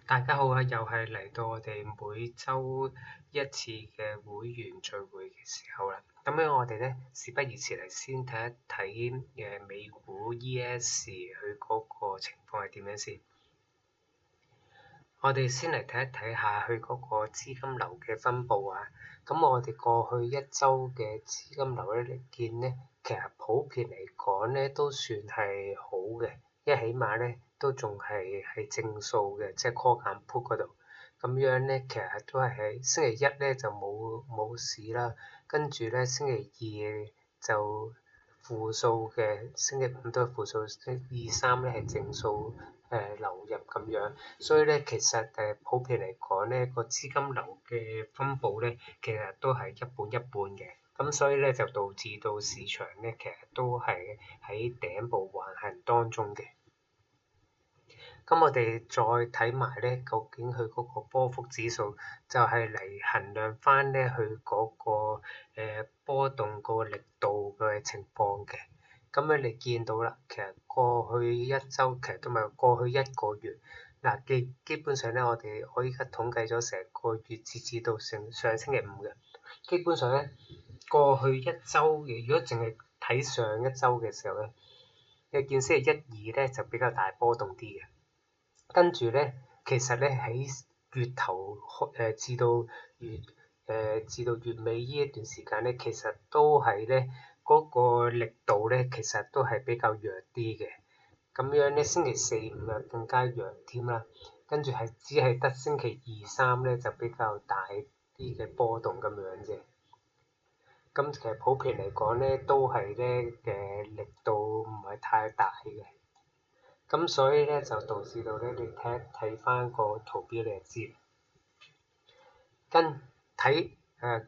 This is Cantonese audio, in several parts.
大家好啊！又係嚟到我哋每週一次嘅會員聚會嘅時候啦。咁樣我哋咧事不宜遲嚟先睇一睇美股 ES 佢嗰個情況係點樣先。我哋先嚟睇一睇下佢嗰個資金流嘅分佈啊。咁我哋過去一週嘅資金流咧，你見咧其實普遍嚟講咧都算係好嘅，因為起碼咧都仲係正數嘅，即係 call 減 put 嗰度。咁樣咧其實都係喺星期一咧就冇市啦，跟住咧星期二就負數嘅，星期五都係負數，星期二三咧係正數流入咁樣。所以咧，其實普遍嚟講咧，個資金流嘅分佈咧，其實都係一半一半嘅。咁所以咧，就導致到市場咧，其實都係喺頂部橫行當中嘅。咁我哋再睇埋咧，究竟佢嗰個波幅指數就係嚟衡量翻咧佢嗰個波動個力度嘅情況嘅。咁樣你見到啦，其實過去一週，其實都唔係過去一個月。嗱，基本上咧，我依家統計咗成個月，截至到上星期五嘅，基本上咧過去一週嘅，如果淨係睇上一週嘅時候咧，你見星期一、二咧就比較大波動啲嘅。跟住咧，其實咧喺月頭至到月尾呢一段時間咧，其實都係咧嗰個力度咧，其實都係比較弱啲嘅。咁樣咧，星期四、五啊更加弱添啦。跟住只係得星期二、三咧就比較大啲嘅波動咁樣啫。咁其實普遍嚟講咧，都係咧嘅力度唔係太大嘅。咁所以咧就導致到咧，你睇翻個圖表你就知。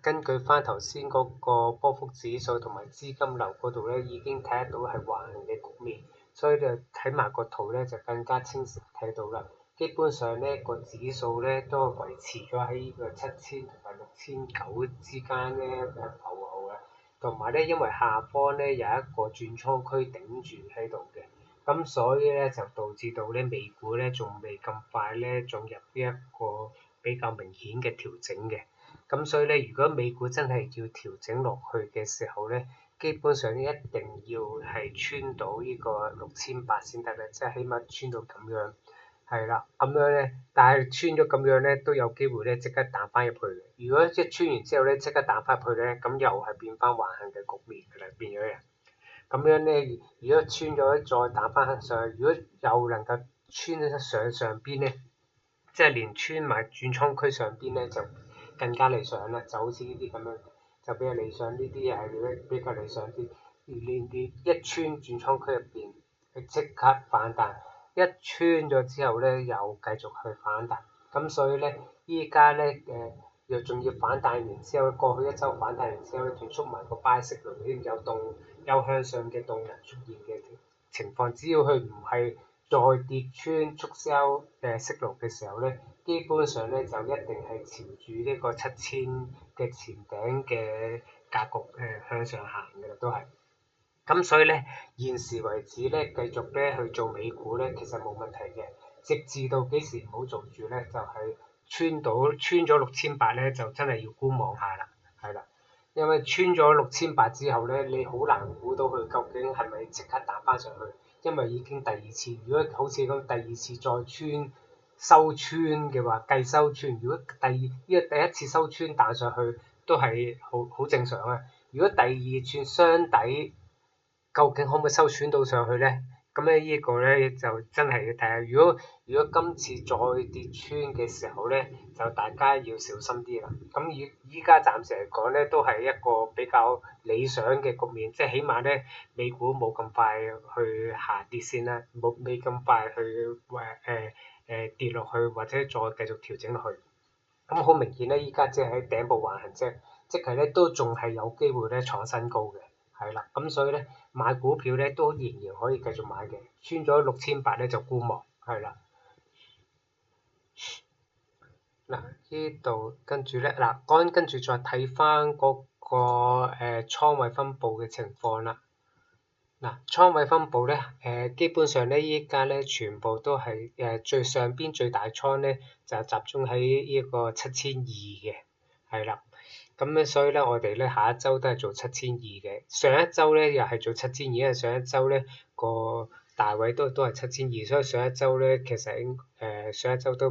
根據翻頭先嗰個波幅指數同埋資金流嗰度咧，已經睇得到係橫行嘅局面，所以就睇埋個圖咧就更加清晰睇到啦。基本上咧個指數咧都維持咗喺呢個7000同埋6900之間咧浮浮嘅，同埋咧因為下方咧有一個轉倉區頂住喺度嘅。咁所以咧就導致到咧美股咧仲未咁快咧進入呢一個比較明顯嘅調整嘅。咁所以咧，如果美股真係要調整落去嘅時候咧，基本上一定要係穿到呢個6800先得咧，即係起碼穿到咁樣。係啦，咁樣咧，但係穿咗咁樣咧，都有機會咧即刻彈翻入去嘅。如果一穿完之後咧，即刻彈翻入去咧，咁又係變翻橫行嘅局面㗎啦，變咗嘅。咁樣咧，如果穿咗再打翻上去，如果又能夠穿得上邊咧，即係連穿埋轉倉區上邊咧，就更加理想啦。就好似呢啲咁樣，就比較理想。呢啲係比較理想啲。連一穿轉倉區入邊，佢即刻反彈。一穿咗之後咧，又繼續去反彈。咁所以咧，依家咧又仲要反彈完之後，過去一週反彈完之後咧，仲縮埋個 buy signal，有向上嘅動能出現嘅情況，只要佢唔係再跌穿促銷signal嘅時候咧，基本上咧就一定係朝住呢個7000嘅前頂嘅格局向上行嘅啦，都係。咁所以咧，現時為止咧，繼續咧去做美股咧，其實冇問題嘅。直至到幾時唔好做住咧，就係穿咗6800咧，就真係要觀望下啦，係啦。因為穿咗6800之後咧，你好難估到佢究竟係咪即刻彈翻上去，因為已經第二次。如果好似咁第二次再收穿嘅話，計收穿。如果第一次收穿彈上去都係好正常啊。如果第二串雙底，究竟可唔可以收穿到上去咧？咁咧呢個咧就真係要睇下。如果今次再跌穿嘅時候咧，就大家要小心啲啦。咁依家暫時嚟講咧，都係一個比較理想嘅局面，即係起碼咧美股冇咁快去下跌先啦，未咁快去跌落去，或者再繼續調整落去。咁好明顯咧，依家即係喺頂部橫行啫，即係咧都仲係有機會咧創新高嘅。係啦，咁所以咧買股票咧都仍然可以繼續買嘅，穿咗6800咧就觀望，係啦。嗱，呢度跟住咧，跟住再睇翻嗰個倉位分佈嘅情況啦。嗱，倉位分佈咧，基本上咧依家咧全部都係最上邊最大倉咧就集中喺呢個7200嘅，係啦。咁咧所以咧我哋咧下一周都係做7200嘅，上一周咧又係做7200，因為上一周咧個大位都係7200，所以上一周咧其實上一周都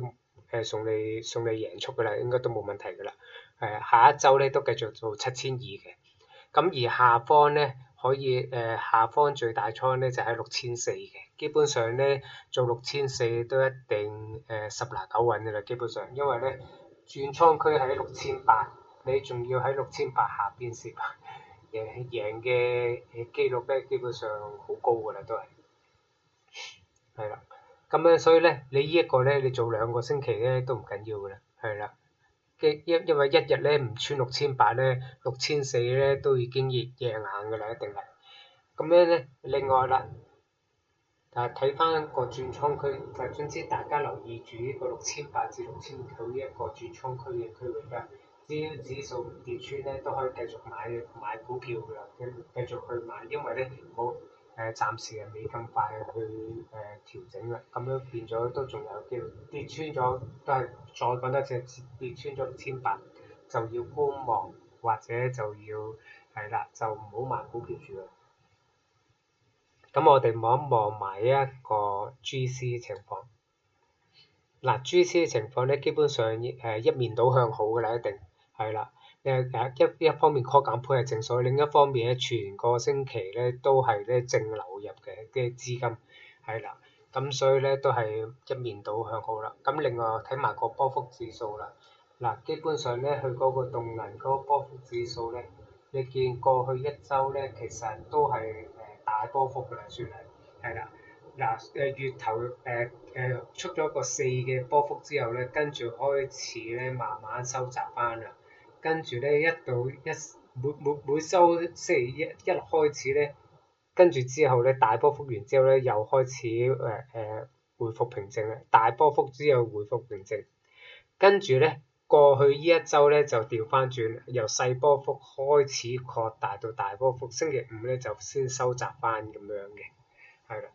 送你贏速㗎啦，應該都冇問題㗎啦。下一周咧都繼續做7200嘅。咁而下方咧可以下方最大倉咧就喺6400嘅，基本上咧做6400都一定十拿九穩嘅啦，基本上，因為咧轉倉區喺6800，你仲要喺6800下邊先，贏嘅機率咧基本上好高㗎啦，都係啦。咁樣所以咧，你呢一個咧，你做2個星期咧都唔緊要㗎啦，係啦。因為一日咧唔穿6800咧，6400咧都已經贏硬㗎啦，一定係。咁樣咧，另外啦，睇翻個轉倉區，就總之大家留意住呢個6800至6900呢一個轉倉區嘅區域啦。只要指數唔跌穿咧，都可以繼續買股票㗎啦，繼續去買，因為咧冇暫時係未咁快去調整啦，咁樣變咗都仲有機會跌穿咗，都係再講多次，跌穿咗6800就要觀望，或者就要係啦，就唔好買股票住啦。咁我哋望一望埋一個 GC 情況。嗱，GC 嘅情況咧，基本上一面倒向好㗎啦，一定係啦。一方面 call 減配係正數，另一方面咧全個星期咧都係咧正流入嘅資金，係啦。咁所以咧都係一面倒向好啦。咁另外睇埋個波幅指數啦。嗱，基本上咧佢嗰個動能嗰個波幅指數咧，你見過去一週咧其實都係大波幅㗎啦，算係啦。嗱月頭出咗個4嘅波幅之後咧，跟住開始咧慢慢收窄翻啦。跟住咧每週星期一開始咧，跟住之後咧大波幅完之後咧又開始回復平靜啦。大波幅之後回復平靜，跟住咧過去呢一週咧就調翻轉，由細波幅開始擴大到大波幅，星期五咧就先收窄翻咁樣嘅，係啦。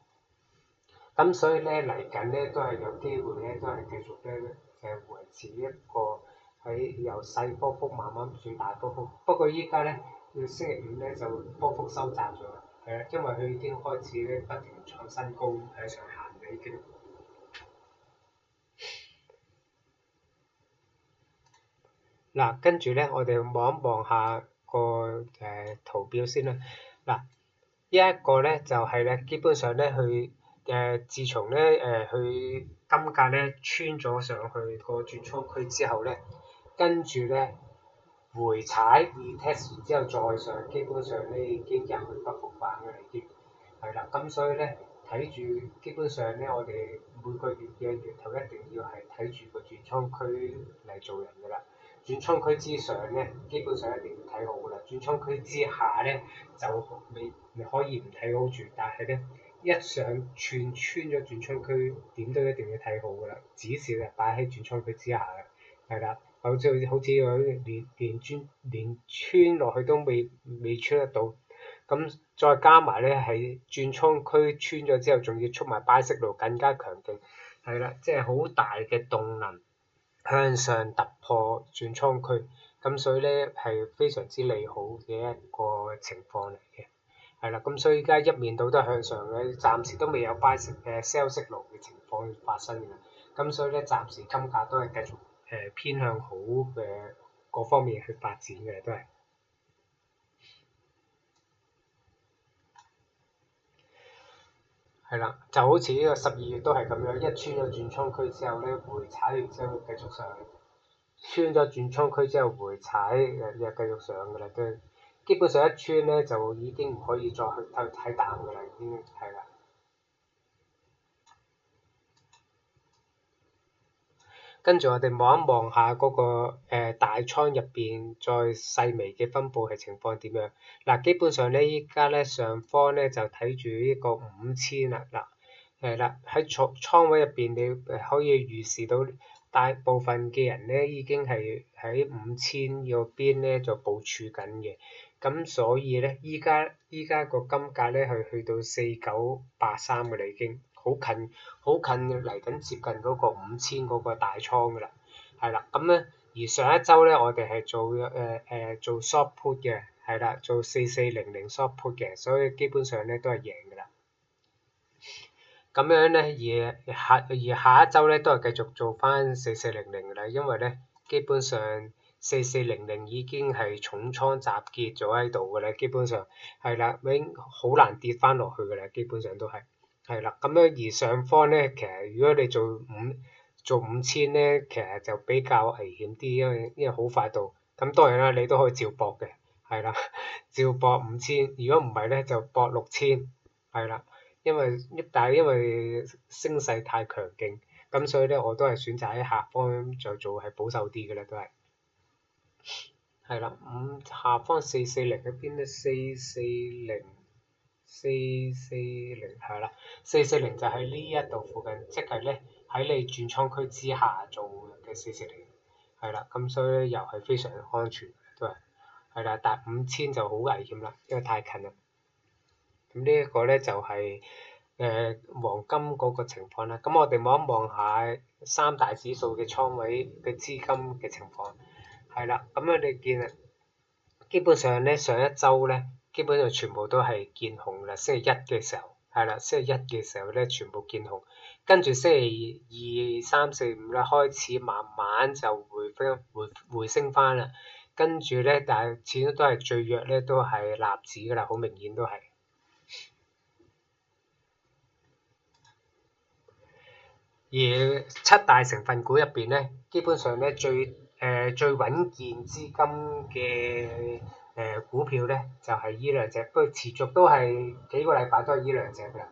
咁所以咧嚟緊咧都係有機會咧，都係繼續咧維持一個喺由細波幅慢慢轉大波幅。不過依家咧要星期五咧就波幅收窄咗啦，因為佢已經開始咧不停創新高喺上行嘅已經。嗱，跟住咧我哋望一望下個圖表先啦。嗱，呢一個咧就係咧基本上咧佢。自從咧佢金價咧穿咗上去個轉倉區之後咧，跟住咧回踩 retest 完之後再上，基本上咧已經入去不復返㗎啦，已經係啦。咁所以咧睇住基本上咧，我哋每個月嘅月頭一定要係睇住個轉倉區嚟做人㗎啦。轉倉區之上咧，基本上一定要睇好㗎啦。轉倉區之下咧，就你可以唔睇好住，但係咧。一上穿咗轉倉區，點都一定要睇好㗎啦。指示就擺喺轉倉區之下嘅，係啦。好似連穿落去都未穿得到，咁再加埋咧係轉倉區穿咗之後，仲要出埋 buy signal更加強勁，係啦，即係好大嘅動能向上突破轉倉區，咁所以咧係非常之利好嘅一個情況嚟嘅。係啦，咁所以依家一面倒都係向上嘅，暫時都未有 buy sell signal嘅情況發生嘅。咁所以咧，暫時金價都係繼續偏向好嘅各方面去發展嘅，都係。係啦，就好似呢個12月都係咁樣，一穿咗轉倉區之後咧，回踩完之後繼續上，穿咗轉倉區之後回踩又繼續上㗎啦，都基本上一穿咧就已經唔可以再去睇淡㗎啦，已經係啦。跟住我哋望一望下嗰個大倉入邊再細微嘅分佈係情況點樣？嗱，基本上咧依家咧上方咧就睇住呢個5000啦，嗱係啦，喺倉位入邊你可以預示到大部分嘅人咧已經係喺5000嗰邊咧就部署緊嘅。咁所以咧，依家個金價咧係去到4983嘅啦，已經好近嚟緊接近嗰個5000嗰個大倉噶啦，係啦，咁咧而上一週咧我哋係做 short put 嘅，係啦，做4400 short put 嘅，所以基本上咧都係贏噶啦。咁樣咧，而下一週咧都係繼續做翻4400㗎啦，因為咧基本上4400已經係重倉集結咗喺度㗎啦，基本上係啦，已經好難跌翻落去㗎啦，基本上都係啦。咁樣而上方咧，其實如果你做5000咧，其實就比較危險啲，因為好快到。咁當然啦，你都可以照搏嘅，係啦，照搏5000。如果唔係咧，就搏6000，係啦。但係因為升勢太強勁，咁所以咧我都係選擇喺下方就做係保守啲嘅啦，都係啦。下方440喺邊咧？440係啦，440就喺呢一度附近，即係咧喺你轉倉區之下做嘅440，係啦。咁所以咧又係非常安全，都係啦。但係5000就好危險啦，因為太近啦。咁呢一個咧就係、黃金嗰個情況啦。咁我哋望一望下三大指數嘅倉位嘅資金嘅情況，係啦。咁樣你見啊，基本上咧上一週咧，基本上全部都係見紅啦。星期一嘅時候，係啦，星期一嘅時候咧全部見紅，跟住星期二、三、四、五咧開始慢慢就回升翻啦。跟住咧，但係始終都係最弱咧，都係納指噶啦，好明顯都係。而七大成分股入邊咧，基本上咧最穩健資金嘅股票咧，就係依兩隻，不過持續都係幾個禮拜都係依兩隻㗎啦。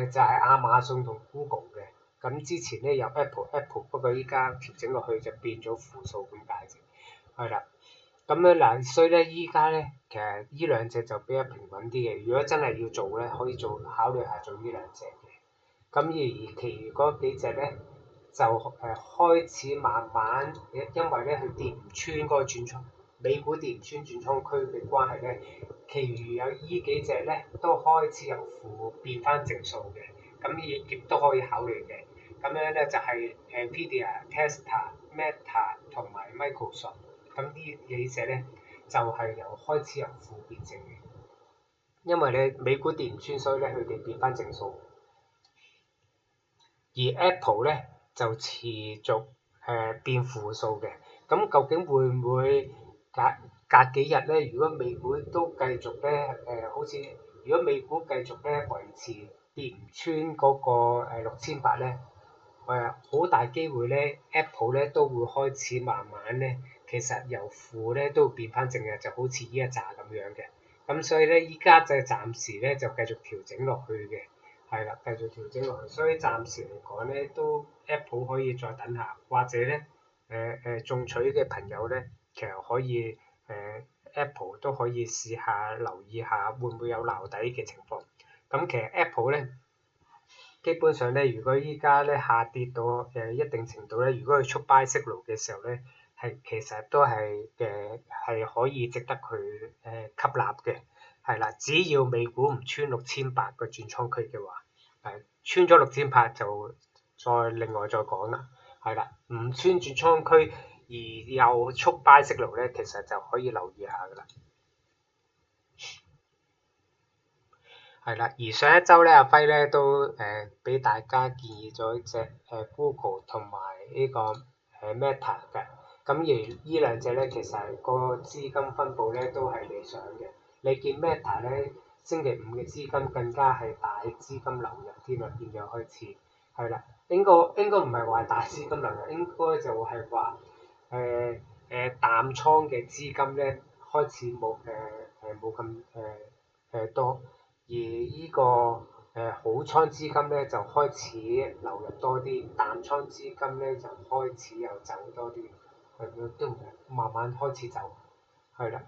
就係亞馬遜同 Google 嘅。咁之前咧有 Apple，不過依家調整落去就變咗負數咁解啫。係啦，咁樣嗱，所以咧依家咧其實依兩隻就比較平穩啲嘅。如果真係要做咧，可以考慮下做依兩隻嘅。咁而其餘嗰幾隻咧，就開始慢慢，因為咧佢跌唔穿嗰個轉倉，美股跌唔穿轉倉區嘅關係咧，其餘有依幾隻咧都開始由負變翻正數嘅，咁亦都可以考慮嘅。咁樣咧就係 Nvidia、Tesla、Meta 同埋 Microsoft，咁呢幾隻咧就係由開始由負變正嘅，因為咧美股跌唔穿，所以咧佢哋變翻正數。而 Apple 咧就持續變負數嘅，咁究竟會唔會隔幾日咧？如果美股都繼續咧好似如果美股繼續咧維持跌唔穿嗰個6800咧，好大機會咧 Apple 咧都會開始慢慢咧，其實由負咧都會變翻正嘅，就好似呢一紮咁樣嘅。咁所以咧依家就暫時咧就繼續調整落去嘅。係啦，繼續調整落去，所以暫時嚟講咧，都 Apple 可以再等下，或者咧中取嘅朋友咧，其實可以Apple 都可以試下留意下，會唔會有撈底嘅情況。咁其實 Apple 咧，基本上咧，如果依家咧下跌到一定程度咧，如果佢出 buy signal 嘅時候咧，其實都係可以值得佢吸納嘅。係啦，只要美股唔穿6800個轉倉區嘅話，穿咗6800就再另外再講啦。係啦，唔穿轉倉區而又速 buy 息流咧，其實就可以留意下噶啦。係啦，而上一週咧，阿輝咧都俾大家建議咗隻Google 同埋呢個Meta 嘅。咁而呢兩隻咧，其實個資金分佈咧都係理想嘅。你見 Meta 咧，星期五嘅資金更加係大資金流入添啊，變咗開始係啦，應該唔係話大資金流入，應該就係話淡倉嘅資金咧開始冇咁多。而呢個好倉資金咧就開始流入多啲，淡倉資金咧就開始又走多啲，都慢慢開始走，係啦，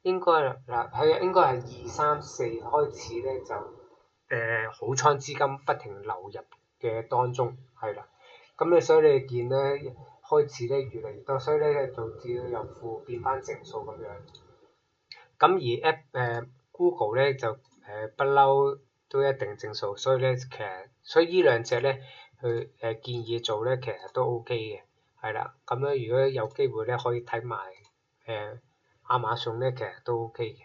應該嗱係應該係2、3、4開始咧就好倉資金不停流入嘅當中，係啦，咁你所以你見咧開始咧越嚟越多，所以咧導致由負變翻正數咁樣。咁而Google 咧就不嬲都一定正數，所以咧所以呢兩隻咧去建議做咧，其實都 OK 嘅，係啦。咁樣如果有機會咧，可以睇埋亞馬遜咧，其實都 OK 嘅。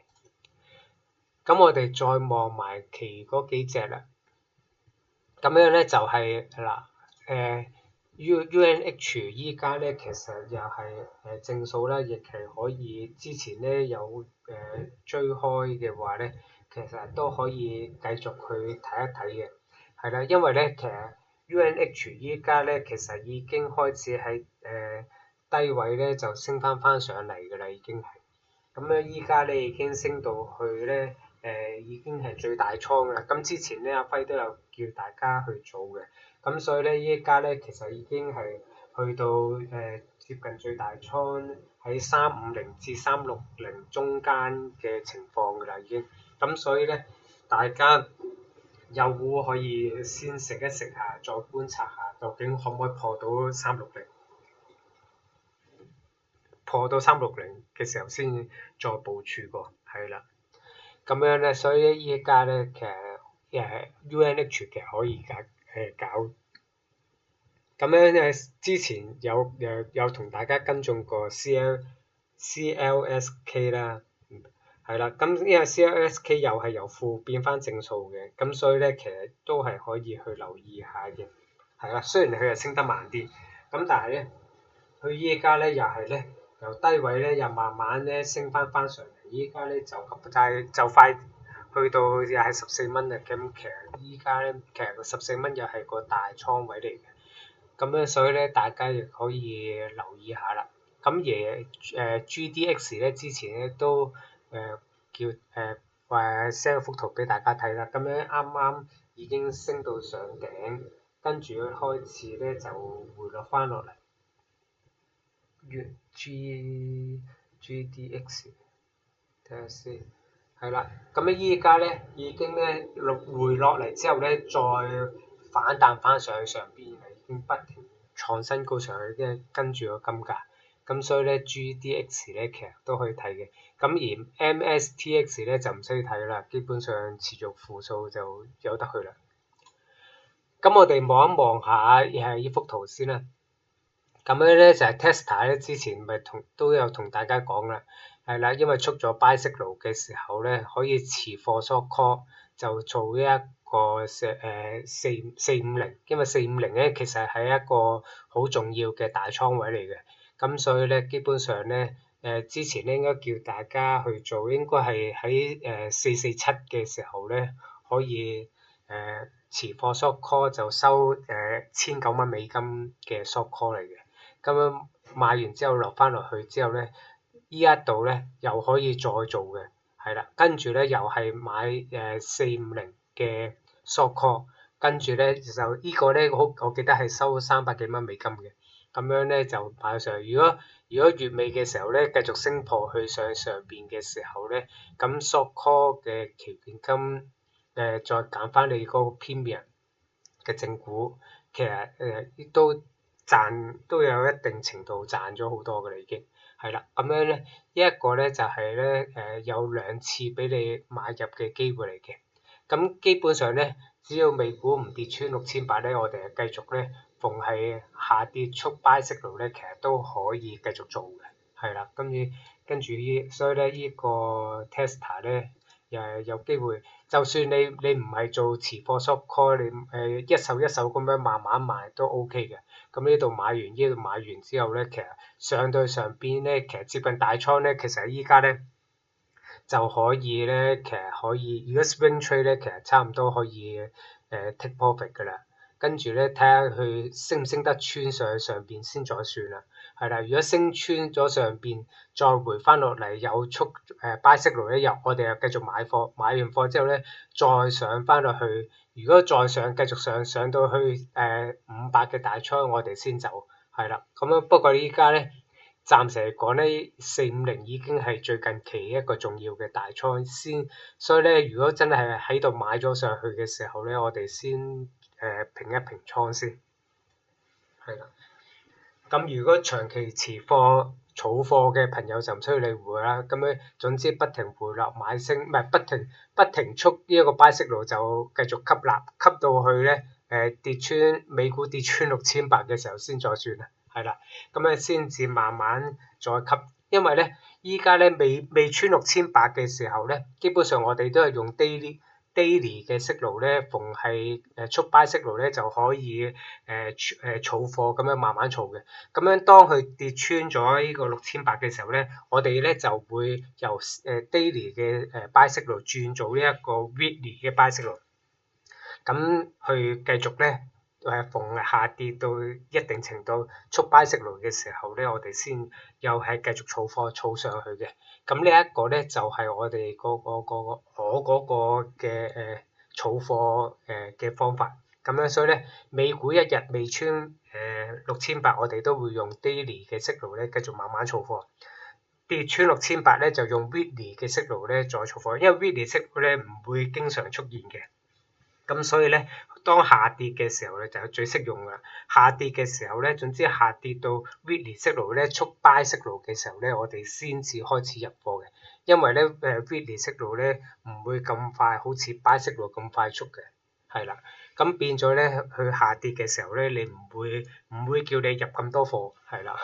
咁我哋再望埋其嗰幾隻啦。咁樣咧就係嗱UNH 依家咧其實又係正數啦，亦係可以之前咧有追開嘅話咧，其實都可以繼續去睇一睇嘅，係啦，因為咧其實 UNH 依家咧其實已經開始喺低位咧就升翻上嚟㗎啦，已經係。咁咧依家咧已經升到去咧已經係最大倉啦。咁之前咧阿輝都有叫大家去做嘅，咁所以咧依家咧其實已經係去到接近最大倉喺350至360中間嘅情況㗎啦，已經。咁所以咧大家有股可以先食一食下，再觀察下究竟可唔可以破到360。破到360嘅時候先再部署過，係啦。咁樣咧，所以依家咧其實UNH 其實可以搞。咁樣咧，之前有同大家跟進過 CLSK 啦，係啦。咁因為 CLSK 又係由負變翻正數嘅，咁所以咧其實都係可以去留意下嘅，係啦。雖然佢係升得慢啲，咁但係咧，佢依家咧又係咧。由低位咧又慢慢咧升翻上嚟，依家咧就快去到又係14蚊啦。咁其實依家咧其實個14蚊又係個大倉位嚟嘅，咁咧所以咧大家亦可以留意下啦。咁而GDX 咧之前咧都叫話 send 幅圖俾大家睇啦，咁樣啱啱已經升到上頂，跟住開始咧就回落翻落嚟。GDX 睇下先，係啦，咁咧依家咧已經咧回落嚟之後咧，再反彈翻上去上邊，已經不停創新高上去，跟住個金價，咁所以咧 GDX 咧其實都可以睇嘅，咁而 MSTX 咧就唔使睇啦，基本上持續負數就有得去啦。咁我哋望一望下呢幅圖先啦。咁樣咧就係 Tesla 咧，之前咪都有同大家講啦，係啦，因為出咗 buy signal 嘅時候咧，可以持貨 short call 就做一個450，因為450咧其實係一個好重要嘅大倉位嚟嘅，咁所以咧基本上咧之前咧應該叫大家去做，應該係喺447嘅時候咧可以持貨 short call 就收1,900美金嘅 short call 嚟嘅。咁樣買完之後落翻落去之後咧，依一度咧又可以再做嘅，係啦，跟住咧又係買450嘅 short call，跟住咧就呢個咧我記得係收300幾蚊美金嘅，咁樣咧就買上去。如果月尾嘅時候咧繼續升破去上邊嘅時候咧，咁 short call 嘅期權金再減翻你嗰個 premium 嘅正股，其實都有一定程度賺咗好多㗎啦，已經係啦。咁樣咧，呢一個咧就係咧有2次俾你買入嘅機會嚟嘅。咁基本上咧，只要美股唔跌穿6800咧，我哋係繼續咧，逢係下跌速 buy signal咧，其實都可以繼續做嘅，係啦。跟住所以咧呢個 Tesla 咧又係有機會。就算你唔係做持貨 short call，你一手一手咁樣慢慢買都 OK 嘅。咁呢度買完之後咧，其實上到上邊咧，其實接近大倉咧，其實依家咧就可以咧，其實可以，如果 swing trade 咧，其實差唔多可以take profit 㗎啦。跟住咧睇下佢升唔升得穿上邊先再算啦。係啦，如果升穿咗上邊，再回翻落嚟有速buy signal咧，我哋又繼續買貨，買完貨之後咧，再上翻落去。如果再繼續上到去500嘅大倉，我哋先走。係啦，咁樣不過依家咧，暫時嚟講咧，450已經係最近期一個重要嘅大倉先，所以咧，如果真係喺度買咗上去嘅時候咧，我哋先平一平倉先，係啦。咁如果長期持貨儲貨嘅朋友就唔需要理會啦。咁樣總之不停回落買升，唔係不停速呢一個 buy signal就繼續吸納，吸到去咧跌穿美股跌穿6800嘅時候先再轉啦，係啦，咁樣先至慢慢再吸，因為咧依家咧未穿6800嘅時候咧，基本上我哋都係用 daily 嘅 signal 咧，逢係速 buy signal 咧就可以儲貨咁樣慢慢儲嘅。咁樣當佢跌穿咗呢個6800嘅時候咧，我哋咧就會由daily 嘅buy signal 轉做呢一個 weekly 嘅 buy signal。咁去繼續咧逢下跌到一定程度速 buy signal嘅時候咧，我哋先又係繼續儲貨儲上去嘅。咁呢一個咧就係我哋我嗰個嘅儲貨嘅方法。咁樣所以咧，美股一日未穿6800，我哋都會用 daily 嘅 signal 咧繼續慢慢儲貨。跌穿6800咧，就用 weekly 嘅 signal 咧再儲貨，因為 weekly signal 咧唔會經常出現嘅。咁所以咧，當下跌嘅時候咧，就係最適用噶。下跌嘅時候咧，總之下跌到 weekly signal 咧，速 buy signal 嘅時候咧，我哋先至開始入貨嘅。因為咧weekly signal 咧唔會咁快，好似 buy signal 咁快速嘅，係啦。咁變咗咧，佢下跌嘅時候咧，你唔會叫你入咁多貨，係啦。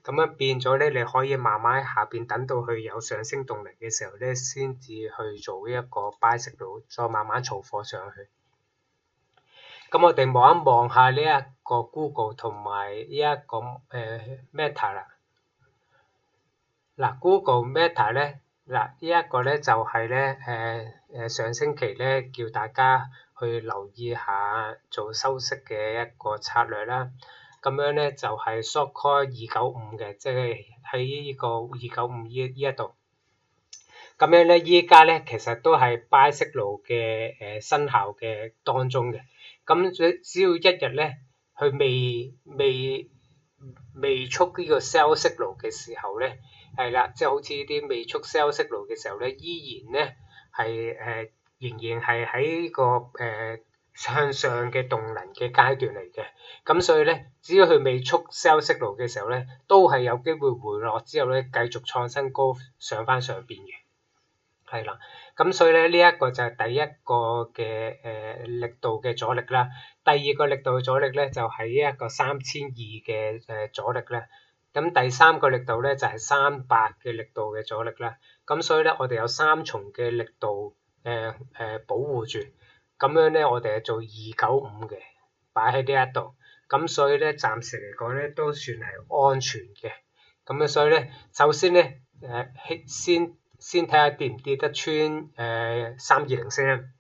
咁樣變咗咧，你可以慢慢喺下邊等到佢有上升動力嘅時候咧，先至去做呢一個 buy signal，再慢慢儲貨上去。咁我哋望一望下呢一個 Google 同埋呢一個Meta 啦。嗱 Google Meta 咧，嗱呢一個咧就係咧上星期咧叫大家去留意下做收息嘅一個策略啦。咁樣咧就係 short call 295嘅，即係喺呢個295呢一度。咁樣咧，依家咧其實都係 buy signal 嘅生效嘅當中嘅。咁只要一日咧，佢未出呢個 sell signal 嘅時候咧，係啦，即係好似呢啲未出 sell signal 嘅時候咧，依然咧係仍然係喺呢個向上嘅動能嘅階段嚟嘅。咁所以咧，只要佢未出 sell signal 嘅時候咧，都係有機會回落之後咧，繼續創新高上翻上邊嘅。係啦，咁所以咧呢一個就係第一個嘅力度嘅阻力啦。第二個力度嘅阻力咧就係呢一個3200嘅阻力啦。咁第三個力度咧就係300嘅力度嘅阻力啦。咁所以咧我哋有三重嘅力度保護住。咁樣咧我哋係做295嘅，擺喺呢一度。咁所以咧暫時嚟講咧都算係安全嘅。咁樣所以咧首先咧先睇下跌唔跌得穿320先，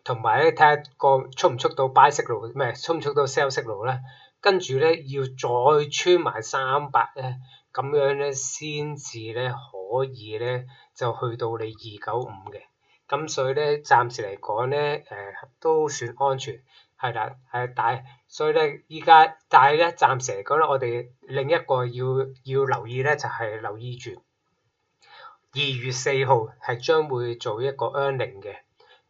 同埋咧睇下個出唔出到 buy signal，唔係出唔出到 sell signal 咧，跟住咧要再穿埋300咧，咁樣咧先至咧可以咧就去到你295嘅。咁所以咧暫時嚟講咧都算安全，係啦，所以咧但係咧暫時嚟講咧，我哋另一個要留意咧就係留意住2月4號係將會做一個 earning 嘅。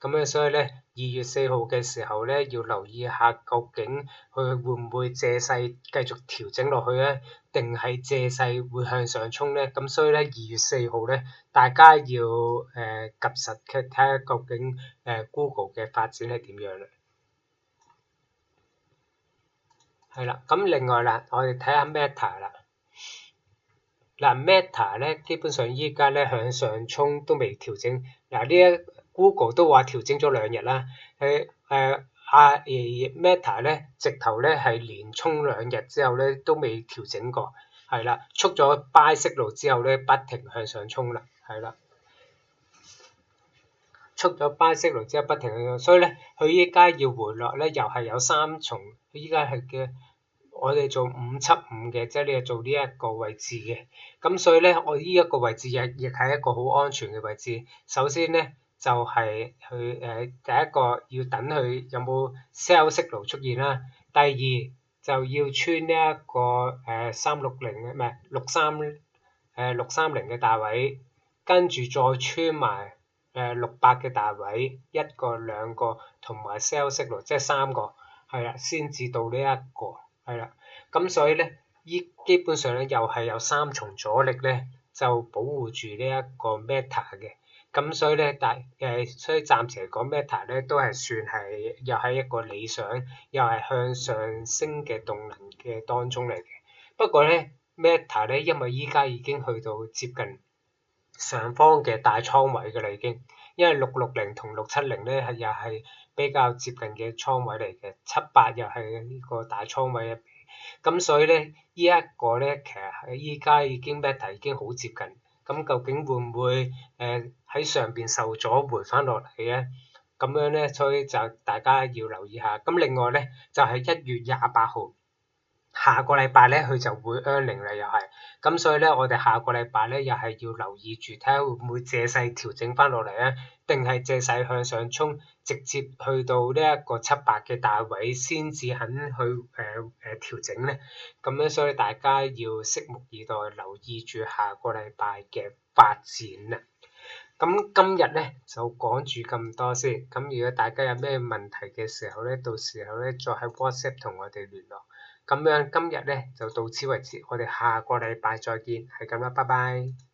咁樣所以咧2月4號嘅時候咧要留意下究竟佢會唔會借勢繼續調整落去咧，定係借勢會向上衝咧？咁所以咧2月4號咧大家要及實嘅睇下究竟Google 嘅發展係點樣啦。係啦，咁另外啦，我哋睇下 Meta 啦。嗱 Meta 咧基本上依家咧向上衝都未調整。嗱Google 都話調整咗2日啦。Meta 咧直頭咧係連衝2日之後咧都未調整過，係啦，出咗 buy signal之後咧不停向上衝啦，係啦，出咗 buy signal之後不停向上，所以咧佢依家要回落咧又係有三重，佢依家係嘅。我哋做575嘅，即係你係做呢一個位置嘅。咁所以咧，我呢一個位置亦係一個好安全嘅位置。首先咧，就係佢第一個要等佢有冇 sell signal 出現啦。第二就要穿呢一個360唔係630嘅大位，跟住再穿埋600嘅大位，一個兩個同埋 sell signal，即係3個，係啦，先至到呢一個。係啦，咁所以咧，基本上咧又係有三重阻力咧，就保護住呢一個 Meta 嘅。咁所以咧，所以暫時嚟講，Meta 咧都係算係又係一個理想，又係向上升嘅動能嘅當中嚟嘅。不過咧，Meta 咧因為依家已經去到接近上方嘅大倉位㗎啦，已經，因為660同670咧係又係比較接近嘅倉位嚟嘅，78又係呢個大倉位入邊，咁所以咧呢一個咧其實喺依家已經 Meta 已經好接近，咁究竟會唔會喺上邊受阻回翻落嚟咧？咁樣咧，所以就大家要留意下。咁另外咧就係1月28號。下個禮拜咧，佢就會 earning 啦，又係，咁所以咧，我哋下個禮拜咧，又係要留意住，睇下會唔會借勢調整翻落嚟咧，定係借勢向上衝，直接去到呢一個78嘅大位先至肯去調整咧，咁樣所以大家要拭目以待，留意住下個禮拜嘅發展啦。咁今日咧就講住咁多先，咁如果大家有咩問題嘅時候咧，到時候咧再喺 WhatsApp 同我哋聯絡。咁樣今日咧就到此為止，我哋下個禮拜再見，係咁啦，拜拜。